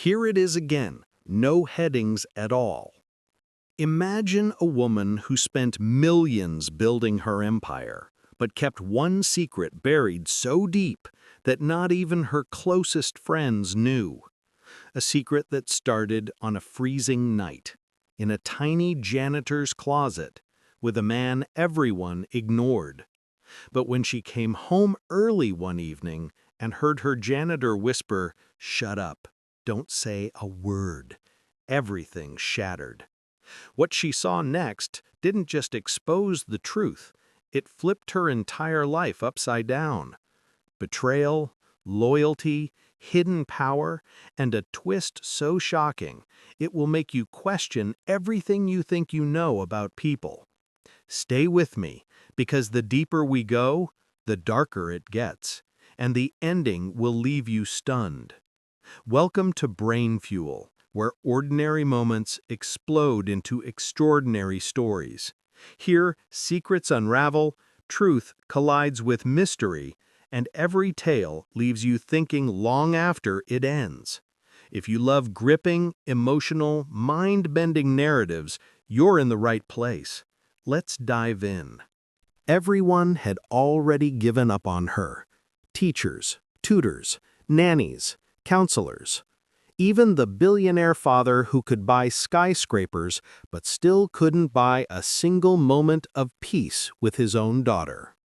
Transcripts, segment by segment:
Here it is again, no headings at all. Imagine a woman who spent millions building her empire, but kept one secret buried so deep that not even her closest friends knew. A secret that started on a freezing night, in a tiny janitor's closet, with a man everyone ignored. But when she came home early one evening and heard her janitor whisper, "Shut up, don't say a word," everything shattered. What she saw next didn't just expose the truth, it flipped her entire life upside down. Betrayal, loyalty, hidden power, and a twist so shocking it will make you question everything you think you know about people. Stay with me, because the deeper we go, the darker it gets, and the ending will leave you stunned. Welcome to Brainfuel, where ordinary moments explode into extraordinary stories. Here, secrets unravel, truth collides with mystery, and every tale leaves you thinking long after it ends. If you love gripping, emotional, mind-bending narratives, you're in the right place. Let's dive in. Everyone had already given up on her. Teachers, tutors, nannies, counselors. Even the billionaire father who could buy skyscrapers but still couldn't buy a single moment of peace with his own daughter.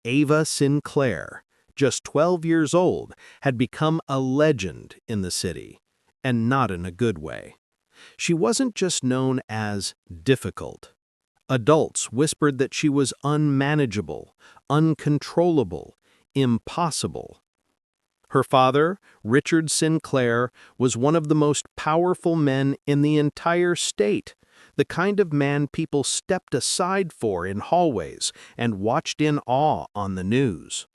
Ava Sinclair, just 12 years old, had become a legend in the city, and not in a good way. She wasn't just known as difficult. Adults whispered that she was unmanageable, uncontrollable, impossible. Her father, Richard Sinclair, was one of the most powerful men in the entire state, the kind of man people stepped aside for in hallways and watched in awe on the news.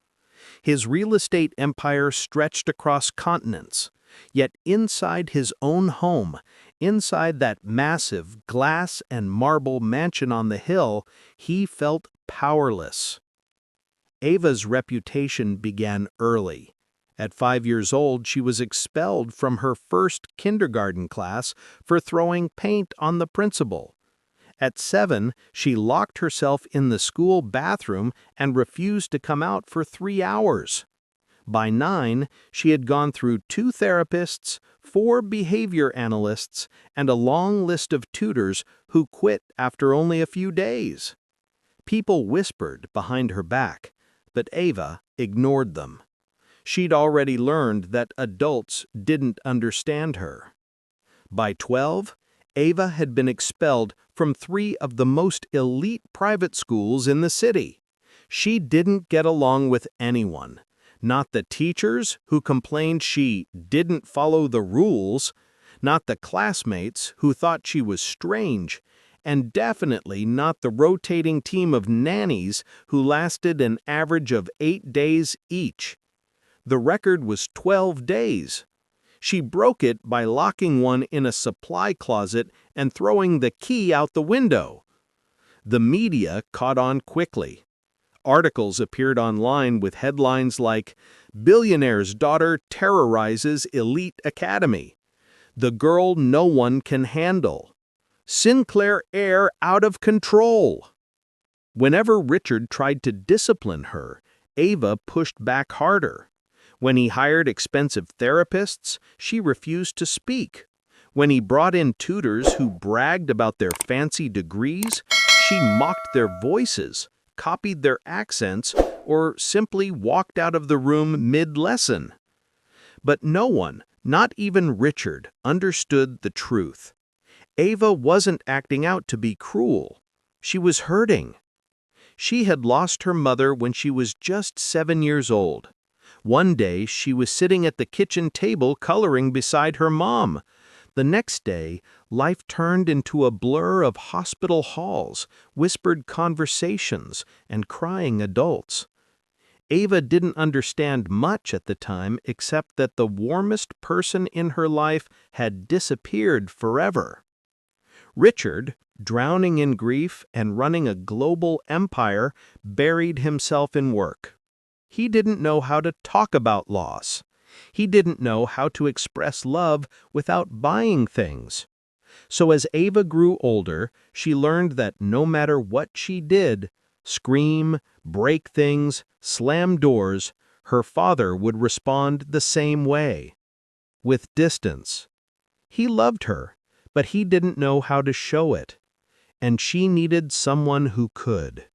His real estate empire stretched across continents, yet inside his own home, inside that massive glass and marble mansion on the hill, he felt powerless. Ava's reputation began early. At 5 years old, she was expelled from her first kindergarten class for throwing paint on the principal. At 7, she locked herself in the school bathroom and refused to come out for 3 hours. By 9, she had gone through 2 therapists, 4 behavior analysts, and a long list of tutors who quit after only a few days. People whispered behind her back, but Ava ignored them. She'd already learned that adults didn't understand her. By 12, Ava had been expelled from 3 of the most elite private schools in the city. She didn't get along with anyone. Not the teachers who complained she didn't follow the rules, not the classmates who thought she was strange, and definitely not the rotating team of nannies who lasted an average of 8 days each. The record was 12 days. She broke it by locking one in a supply closet and throwing the key out the window. The media caught on quickly. Articles appeared online with headlines like, "Billionaire's daughter terrorizes elite academy," "The girl no one can handle," "Sinclair heir out of control." Whenever Richard tried to discipline her, Ava pushed back harder. When he hired expensive therapists, she refused to speak. When he brought in tutors who bragged about their fancy degrees, she mocked their voices, copied their accents, or simply walked out of the room mid-lesson. But no one, not even Richard, understood the truth. Ava wasn't acting out to be cruel. She was hurting. She had lost her mother when she was just 7 years old. One day, she was sitting at the kitchen table coloring beside her mom. The next day, life turned into a blur of hospital halls, whispered conversations, and crying adults. Ava didn't understand much at the time except that the warmest person in her life had disappeared forever. Richard, drowning in grief and running a global empire, buried himself in work. He didn't know how to talk about loss. He didn't know how to express love without buying things. So as Ava grew older, she learned that no matter what she did, scream, break things, slam doors, her father would respond the same way, with distance. He loved her, but he didn't know how to show it, and she needed someone who could.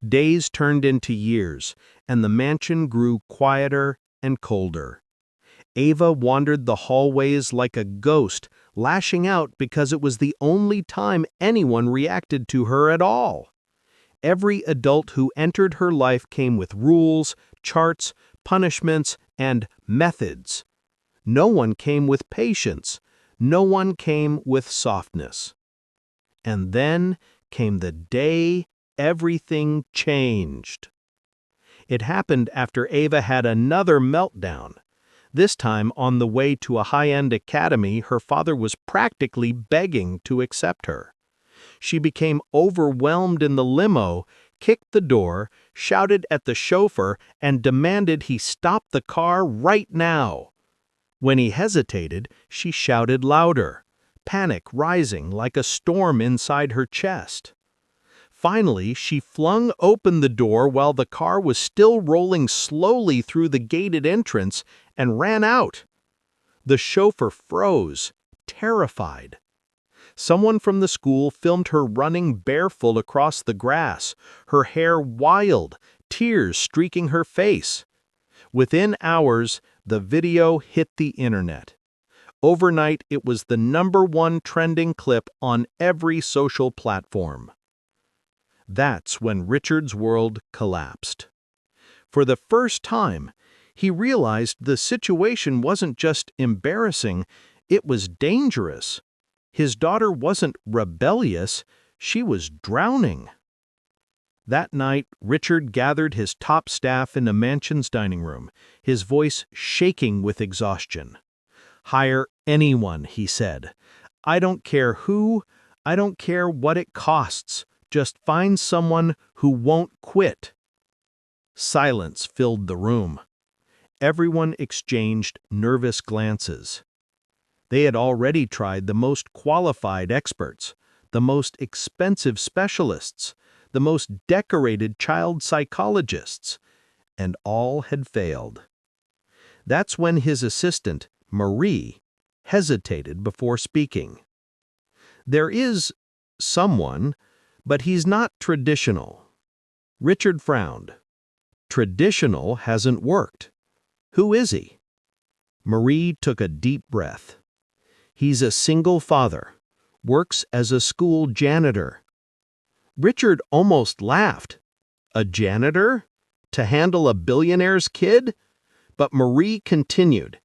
Days turned into years, and the mansion grew quieter and colder. Ava wandered the hallways like a ghost, lashing out because it was the only time anyone reacted to her at all. Every adult who entered her life came with rules, charts, punishments, and methods. No one came with patience. No one came with softness. And then came the day everything changed. It happened after Ava had another meltdown. This time, on the way to a high-end academy, her father was practically begging to accept her. She became overwhelmed in the limo, kicked the door, shouted at the chauffeur, and demanded he stop the car right now. When he hesitated, she shouted louder, panic rising like a storm inside her chest. Finally, she flung open the door while the car was still rolling slowly through the gated entrance and ran out. The chauffeur froze, terrified. Someone from the school filmed her running barefoot across the grass, her hair wild, tears streaking her face. Within hours, the video hit the internet. Overnight, it was the #1 trending clip on every social platform. That's when Richard's world collapsed. For the first time, he realized the situation wasn't just embarrassing, it was dangerous. His daughter wasn't rebellious, she was drowning. That night, Richard gathered his top staff in the mansion's dining room, his voice shaking with exhaustion. "Hire anyone," he said. "I don't care who, I don't care what it costs. Just find someone who won't quit." Silence filled the room. Everyone exchanged nervous glances. They had already tried the most qualified experts, the most expensive specialists, the most decorated child psychologists, and all had failed. That's when his assistant, Marie, hesitated before speaking. "There is someone, but he's not traditional." Richard frowned. "Traditional hasn't worked. Who is he?" Marie took a deep breath. "He's a single father, works as a school janitor." Richard almost laughed. A janitor? To handle a billionaire's kid? But Marie continued.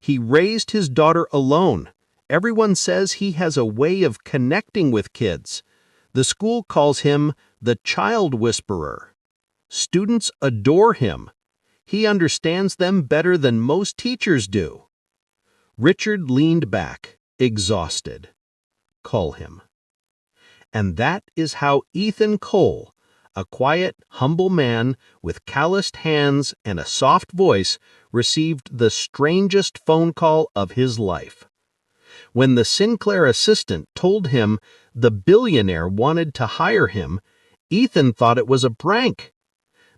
"He raised his daughter alone. Everyone says he has a way of connecting with kids. The school calls him the child whisperer. Students adore him. He understands them better than most teachers do." Richard leaned back, exhausted. "Call him." And that is how Ethan Cole, a quiet, humble man with calloused hands and a soft voice, received the strangest phone call of his life. When the Sinclair assistant told him the billionaire wanted to hire him, Ethan thought it was a prank.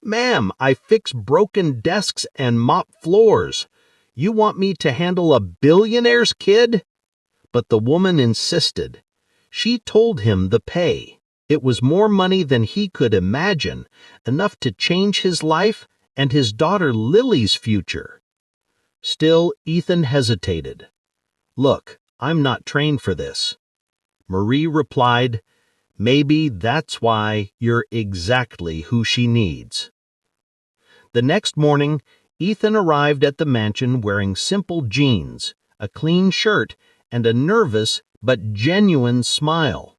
"Ma'am, I fix broken desks and mop floors. You want me to handle a billionaire's kid?" But the woman insisted. She told him the pay. It was more money than he could imagine, enough to change his life and his daughter Lily's future. Still, Ethan hesitated. "Look, I'm not trained for this." Marie replied, "Maybe that's why you're exactly who she needs." The next morning, Ethan arrived at the mansion wearing simple jeans, a clean shirt, and a nervous but genuine smile.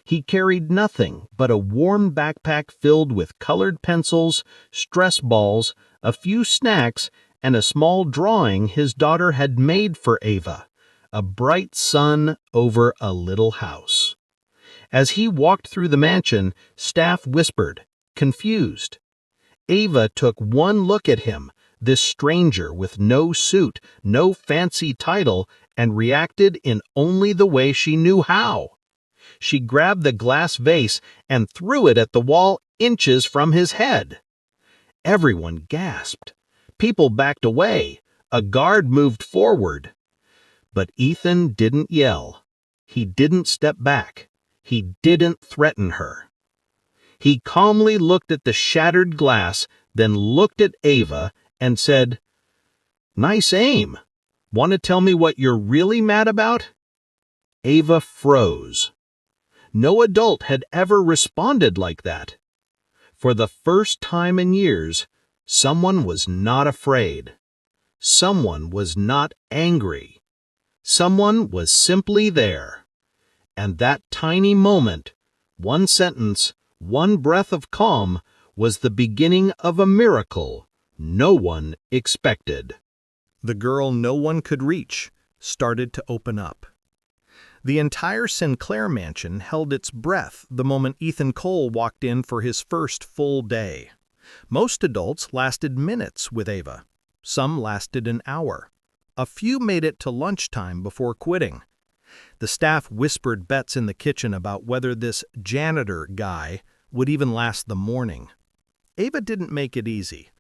He carried nothing but a worn backpack filled with colored pencils, stress balls, a few snacks, and a small drawing his daughter had made for Ava, a bright sun over a little house. As he walked through the mansion, staff whispered, confused. Ava took one look at him, this stranger with no suit, no fancy title, and reacted in only the way she knew how. She grabbed the glass vase and threw it at the wall inches from his head. Everyone gasped. People backed away. A guard moved forward. But Ethan didn't yell. He didn't step back. He didn't threaten her. He calmly looked at the shattered glass, then looked at Ava and said, "Nice aim. Want to tell me what you're really mad about?" Ava froze. No adult had ever responded like that. For the first time in years, someone was not afraid. Someone was not angry. Someone was simply there. And that tiny moment, one sentence, one breath of calm, was the beginning of a miracle no one expected. The girl no one could reach started to open up. The entire Sinclair mansion held its breath the moment Ethan Cole walked in for his first full day. Most adults lasted minutes with Ava. Some lasted an hour. A few made it to lunchtime before quitting. The staff whispered bets in the kitchen about whether this janitor guy would even last the morning. Ava didn't make it easy.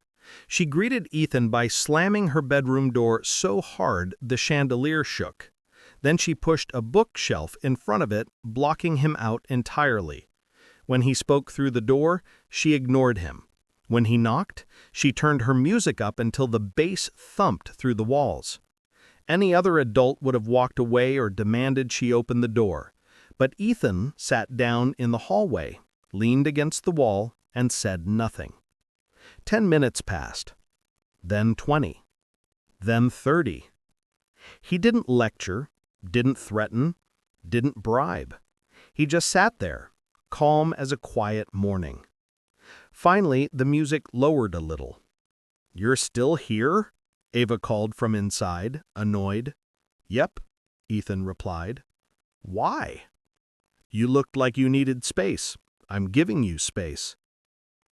She greeted Ethan by slamming her bedroom door so hard the chandelier shook. Then she pushed a bookshelf in front of it, blocking him out entirely. When he spoke through the door, she ignored him. When he knocked, she turned her music up until the bass thumped through the walls. Any other adult would have walked away or demanded she open the door, but Ethan sat down in the hallway, leaned against the wall, and said nothing. 10 minutes passed, then 20, then 30. He didn't lecture, didn't threaten, didn't bribe. He just sat there, calm as a quiet morning. Finally, the music lowered a little. "You're still here?" Ava called from inside, annoyed. "Yep," Ethan replied. "Why?" "You looked like you needed space. I'm giving you space."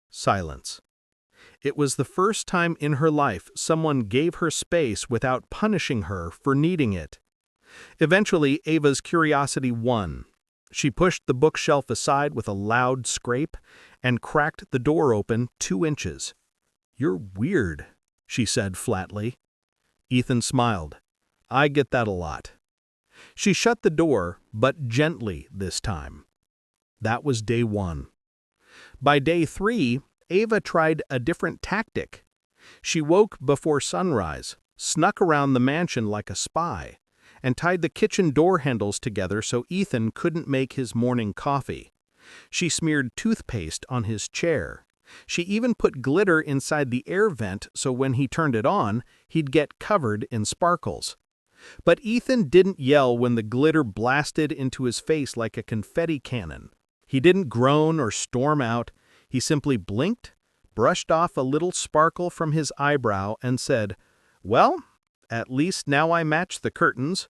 Silence. It was the first time in her life someone gave her space without punishing her for needing it. Eventually, Ava's curiosity won. She pushed the bookshelf aside with a loud scrape and cracked the door open 2 inches. "You're weird," she said flatly. Ethan smiled. "I get that a lot." She shut the door, but gently this time. That was day 1. By day 3, Ava tried a different tactic. She woke before sunrise, snuck around the mansion like a spy, and tied the kitchen door handles together so Ethan couldn't make his morning coffee. She smeared toothpaste on his chair. She even put glitter inside the air vent so when he turned it on, he'd get covered in sparkles. But Ethan didn't yell when the glitter blasted into his face like a confetti cannon. He didn't groan or storm out. He simply blinked, brushed off a little sparkle from his eyebrow, and said, "Well, at least now I match the curtains."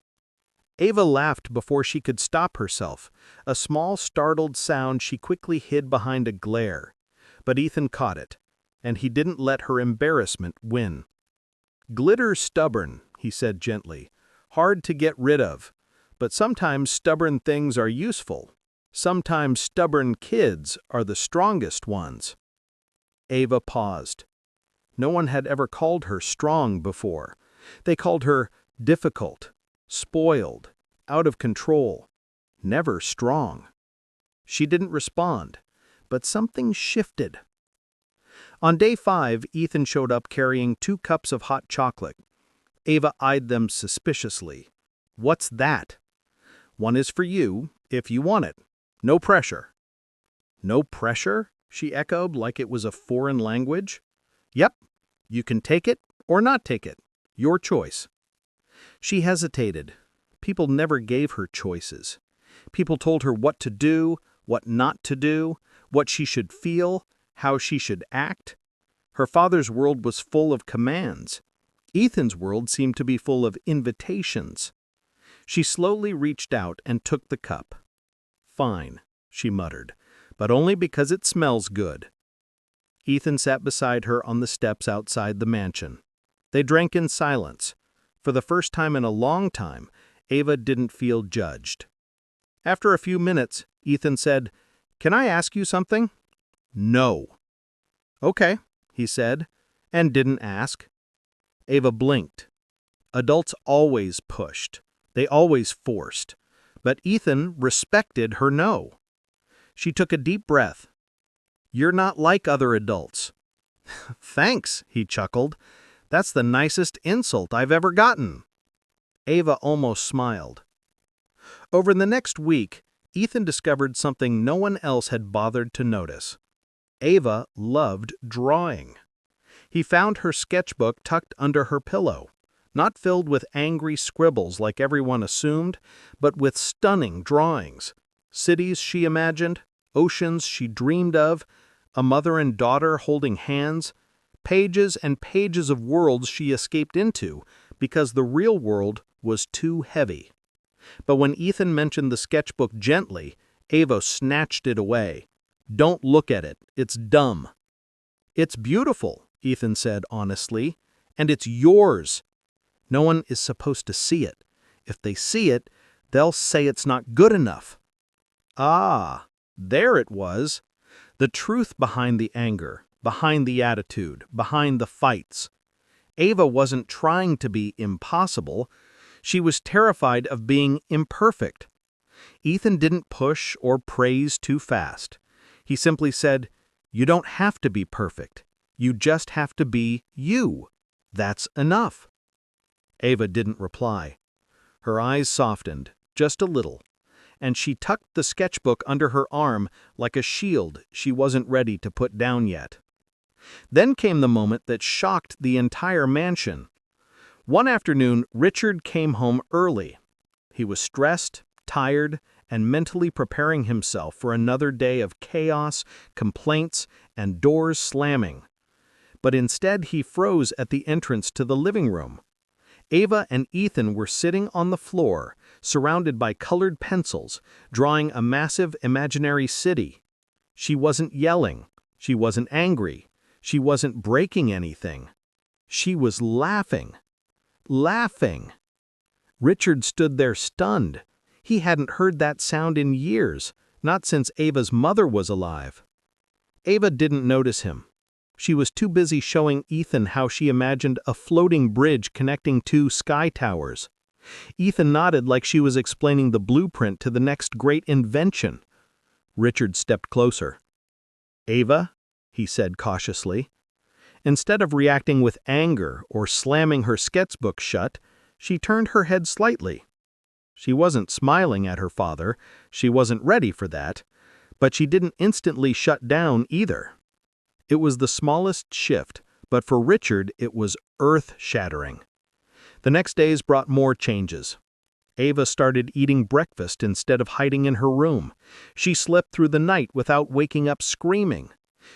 Ava laughed before she could stop herself, a small startled sound she quickly hid behind a glare. But Ethan caught it, and he didn't let her embarrassment win. "Glitter's stubborn," he said gently, "hard to get rid of. But sometimes stubborn things are useful. Sometimes stubborn kids are the strongest ones." Ava paused. No one had ever called her strong before. They called her difficult, spoiled, out of control, never strong. She didn't respond, but something shifted. On day 5, Ethan showed up carrying 2 cups of hot chocolate. Ava eyed them suspiciously. "What's that?" "One is for you, if you want it. No pressure." "No pressure?" she echoed like it was a foreign language. "Yep. You can take it or not take it. Your choice." She hesitated. People never gave her choices. People told her what to do, what not to do, what she should feel, how she should act. Her father's world was full of commands. Ethan's world seemed to be full of invitations. She slowly reached out and took the cup. "Fine," she muttered, "but only because it smells good." Ethan sat beside her on the steps outside the mansion. They drank in silence. For the first time in a long time, Ava didn't feel judged. After a few minutes, Ethan said, "Can I ask you something?" "No." "Okay," he said, and didn't ask. Ava blinked. Adults always pushed. They always forced. But Ethan respected her no. She took a deep breath. "You're not like other adults." "Thanks," he chuckled. "That's the nicest insult I've ever gotten." Ava almost smiled. Over the next week, Ethan discovered something no one else had bothered to notice. Ava loved drawing. He found her sketchbook tucked under her pillow, not filled with angry scribbles like everyone assumed, but with stunning drawings. Cities she imagined, oceans she dreamed of, a mother and daughter holding hands, pages and pages of worlds she escaped into because the real world was too heavy. But when Ethan mentioned the sketchbook gently, Ava snatched it away. "Don't look at it. It's dumb." "It's beautiful," Ethan said honestly, "and it's yours. No one is supposed to see it. If they see it, they'll say it's not good enough." Ah, there it was. The truth behind the anger, behind the attitude, behind the fights. Ava wasn't trying to be impossible. She was terrified of being imperfect. Ethan didn't push or praise too fast. He simply said, "You don't have to be perfect. You just have to be you. That's enough." Ava didn't reply. Her eyes softened, just a little, and she tucked the sketchbook under her arm like a shield she wasn't ready to put down yet. Then came the moment that shocked the entire mansion. One afternoon, Richard came home early. He was stressed, tired, and mentally preparing himself for another day of chaos, complaints, and doors slamming. But instead he froze at the entrance to the living room. Ava and Ethan were sitting on the floor, surrounded by colored pencils, drawing a massive imaginary city. She wasn't yelling. She wasn't angry. She wasn't breaking anything. She was laughing. Laughing. Richard stood there stunned. He hadn't heard that sound in years, not since Ava's mother was alive. Ava didn't notice him. She was too busy showing Ethan how she imagined a floating bridge connecting two sky towers. Ethan nodded like she was explaining the blueprint to the next great invention. Richard stepped closer. "Ava," he said cautiously. Instead of reacting with anger or slamming her sketchbook shut, she turned her head slightly. She wasn't smiling at her father, she wasn't ready for that, but she didn't instantly shut down either. It was the smallest shift, but for Richard it was earth-shattering. The next days brought more changes. Ava started eating breakfast instead of hiding in her room. She slept through the night without waking up screaming.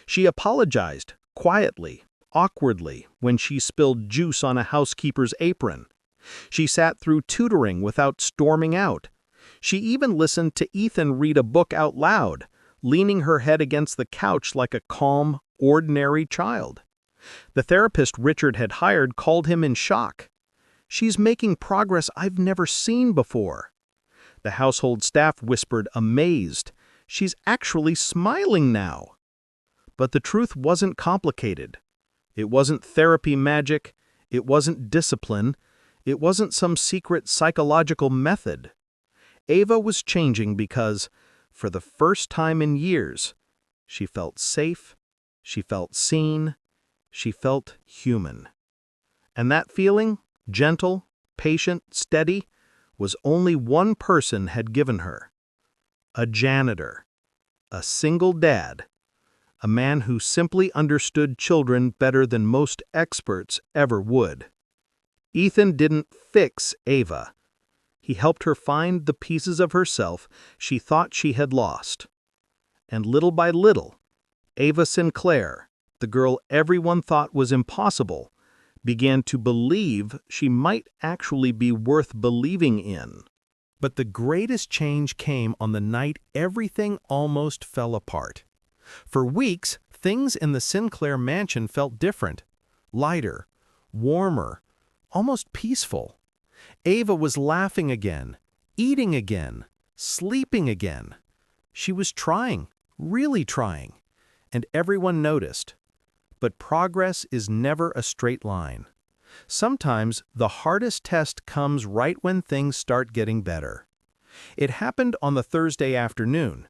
She apologized, quietly, awkwardly, when she spilled juice on a housekeeper's apron. She sat through tutoring without storming out. She even listened to Ethan read a book out loud, leaning her head against the couch like a calm, ordinary child. The therapist Richard had hired called him in shock. "She's making progress I've never seen before." The household staff whispered, amazed, "She's actually smiling now." But the truth wasn't complicated. It wasn't therapy magic. It wasn't discipline. It wasn't some secret psychological method. Ava was changing because, for the first time in years, she felt safe, she felt seen, she felt human. And that feeling, gentle, patient, steady, was only one person had given her. A janitor. A single dad. A man who simply understood children better than most experts ever would. Ethan didn't fix Ava. He helped her find the pieces of herself she thought she had lost. And little by little, Ava Sinclair, the girl everyone thought was impossible, began to believe she might actually be worth believing in. But the greatest change came on the night everything almost fell apart. For weeks, things in the Sinclair mansion felt different, lighter, warmer, almost peaceful. Ava was laughing again, eating again, sleeping again. She was trying, really trying, and everyone noticed. But progress is never a straight line. Sometimes the hardest test comes right when things start getting better. It happened on the Thursday afternoon.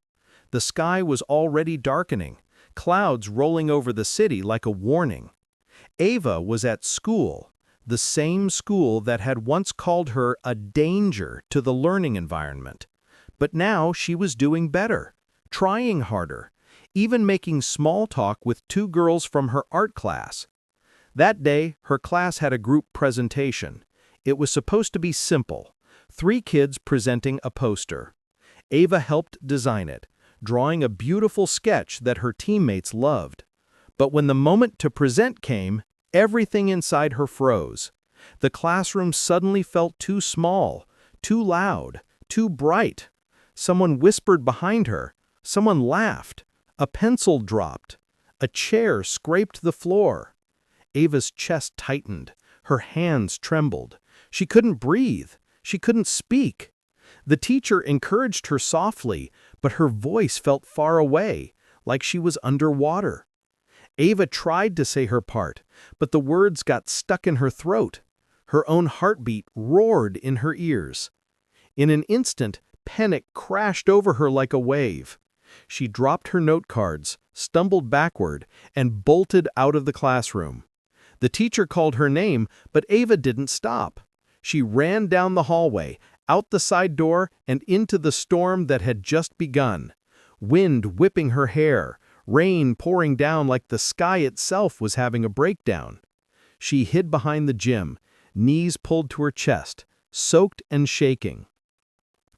The sky was already darkening, clouds rolling over the city like a warning. Ava was at school, the same school that had once called her a danger to the learning environment. But now she was doing better, trying harder, even making small talk with two girls from her art class. That day, her class had a group presentation. It was supposed to be simple, 3 kids presenting a poster. Ava helped design it, drawing a beautiful sketch that her teammates loved. But when the moment to present came, everything inside her froze. The classroom suddenly felt too small, too loud, too bright. Someone whispered behind her. Someone laughed. A pencil dropped. A chair scraped the floor. Ava's chest tightened. Her hands trembled. She couldn't breathe. She couldn't speak. The teacher encouraged her softly, but her voice felt far away, like she was underwater. Ava tried to say her part, but the words got stuck in her throat. Her own heartbeat roared in her ears. In an instant, panic crashed over her like a wave. She dropped her note cards, stumbled backward, and bolted out of the classroom. The teacher called her name, but Ava didn't stop. She ran down the hallway, out the side door, and into the storm that had just begun. Wind whipping her hair, rain pouring down like the sky itself was having a breakdown. She hid behind the gym, knees pulled to her chest, soaked and shaking.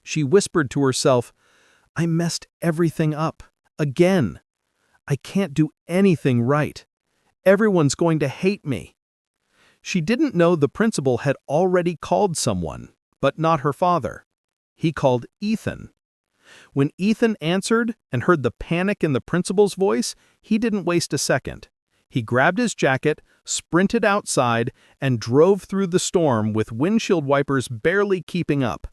She whispered to herself, "I messed everything up. Again. I can't do anything right. Everyone's going to hate me." She didn't know the principal had already called someone, but not her father. He called Ethan. When Ethan answered and heard the panic in the principal's voice, he didn't waste a second. He grabbed his jacket, sprinted outside, and drove through the storm with windshield wipers barely keeping up.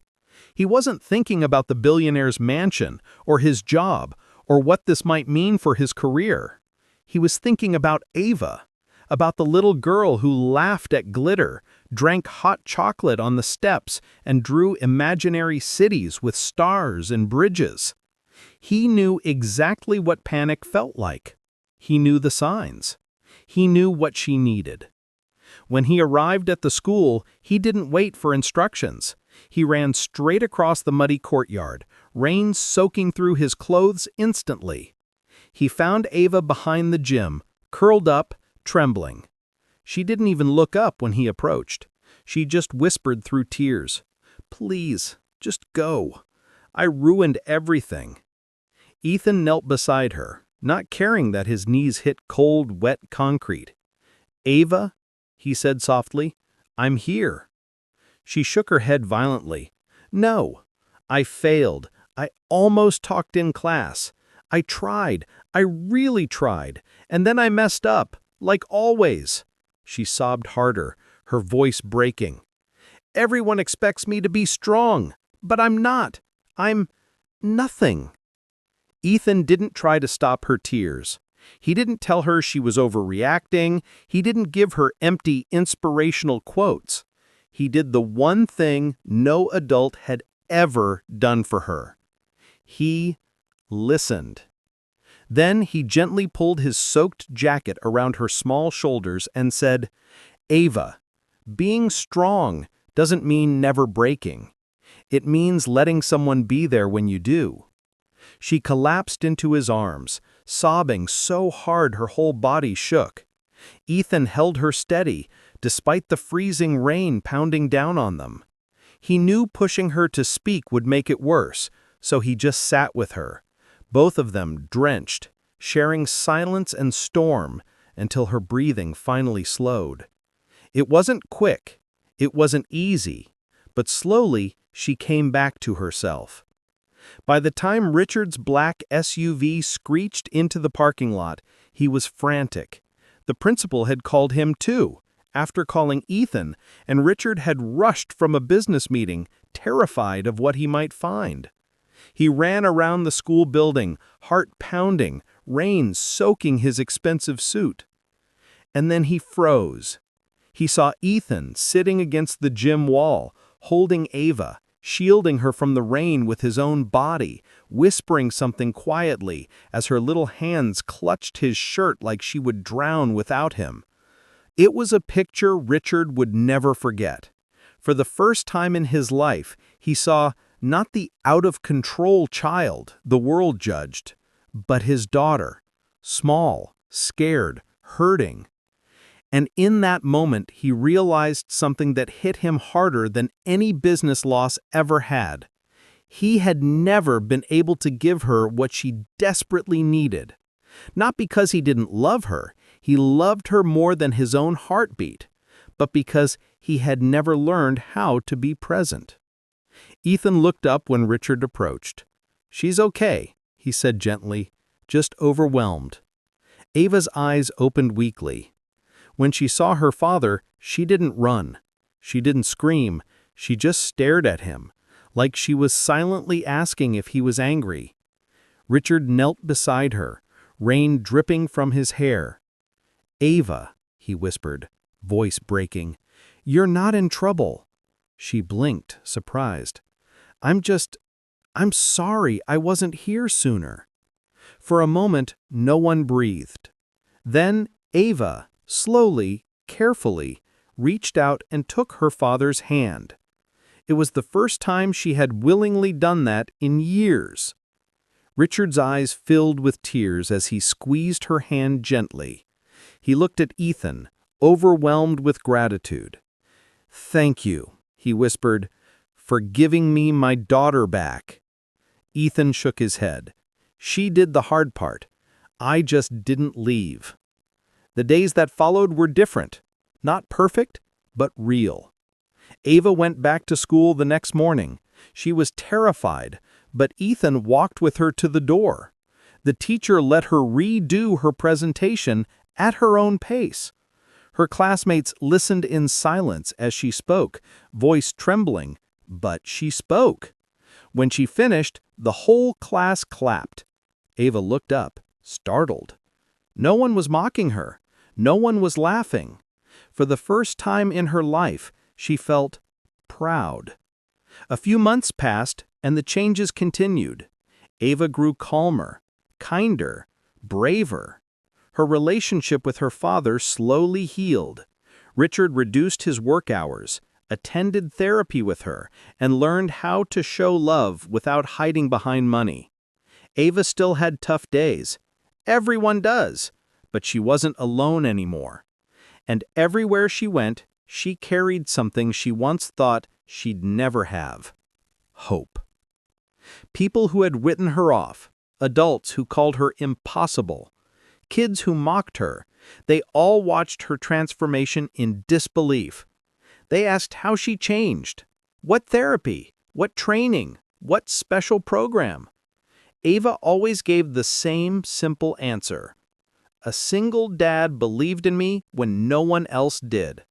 He wasn't thinking about the billionaire's mansion, or his job, or what this might mean for his career. He was thinking about Ava, about the little girl who laughed at glitter, drank hot chocolate on the steps, and drew imaginary cities with stars and bridges. He knew exactly what panic felt like. He knew the signs. He knew what she needed. When he arrived at the school, he didn't wait for instructions. He ran straight across the muddy courtyard, rain soaking through his clothes instantly. He found Ava behind the gym, curled up, trembling. She didn't even look up when he approached. She just whispered through tears, "Please, just go. I ruined everything." Ethan knelt beside her, not caring that his knees hit cold, wet concrete. "Ava," he said softly, "I'm here." She shook her head violently. "No, I failed. I almost talked in class. I tried. I really tried. And then I messed up, like always." She sobbed harder, her voice breaking. "Everyone expects me to be strong, but I'm not. I'm nothing." Ethan didn't try to stop her tears. He didn't tell her she was overreacting. He didn't give her empty, inspirational quotes. He did the one thing no adult had ever done for her. He listened. Then he gently pulled his soaked jacket around her small shoulders and said, "Ava, being strong doesn't mean never breaking. It means letting someone be there when you do." She collapsed into his arms, sobbing so hard her whole body shook. Ethan held her steady, despite the freezing rain pounding down on them. He knew pushing her to speak would make it worse, so he just sat with her, both of them drenched, sharing silence and storm until her breathing finally slowed. It wasn't quick, it wasn't easy, but slowly she came back to herself. By the time Richard's black SUV screeched into the parking lot, He was frantic. The principal had called him too, after calling Ethan, and Richard had rushed from a business meeting, terrified of what he might find. He ran around the school building, heart pounding, rain soaking his expensive suit. And then he froze. He saw Ethan sitting against the gym wall, holding Ava, shielding her from the rain with his own body, whispering something quietly as her little hands clutched his shirt like she would drown without him. It was a picture Richard would never forget. For the first time in his life, he saw not the out-of-control child the world judged, but his daughter, small, scared, hurting. And in that moment, he realized something that hit him harder than any business loss ever had. He had never been able to give her what she desperately needed. Not because he didn't love her, he loved her more than his own heartbeat, but because he had never learned how to be present. Ethan looked up when Richard approached. "She's okay," he said gently, "just overwhelmed." Ava's eyes opened weakly. When she saw her father, she didn't run. She didn't scream. She just stared at him, like she was silently asking if he was angry. Richard knelt beside her, rain dripping from his hair. "Ava," he whispered, voice breaking, "you're not in trouble." She blinked, surprised. I'm sorry I wasn't here sooner." For a moment, no one breathed. Then Ava, slowly, carefully, reached out and took her father's hand. It was the first time she had willingly done that in years. Richard's eyes filled with tears as he squeezed her hand gently. He looked at Ethan, overwhelmed with gratitude. "Thank you," he whispered, "for giving me my daughter back." Ethan shook his head. "She did the hard part. I just didn't leave." The days that followed were different. Not perfect, but real. Ava went back to school the next morning. She was terrified, but Ethan walked with her to the door. The teacher let her redo her presentation at her own pace. Her classmates listened in silence as she spoke, voice trembling, but she spoke. When she finished, the whole class clapped. Ava looked up, startled. No one was mocking her. No one was laughing. For the first time in her life, she felt proud. A few months passed, and the changes continued. Ava grew calmer, kinder, braver. Her relationship with her father slowly healed. Richard reduced his work hours, attended therapy with her, and learned how to show love without hiding behind money. Ava still had tough days. Everyone does. But she wasn't alone anymore. And everywhere she went, she carried something she once thought she'd never have: hope. People who had written her off, adults who called her impossible, kids who mocked her, they all watched her transformation in disbelief. They asked how she changed. What therapy? What training? What special program? Ava always gave the same simple answer: "A single dad believed in me when no one else did."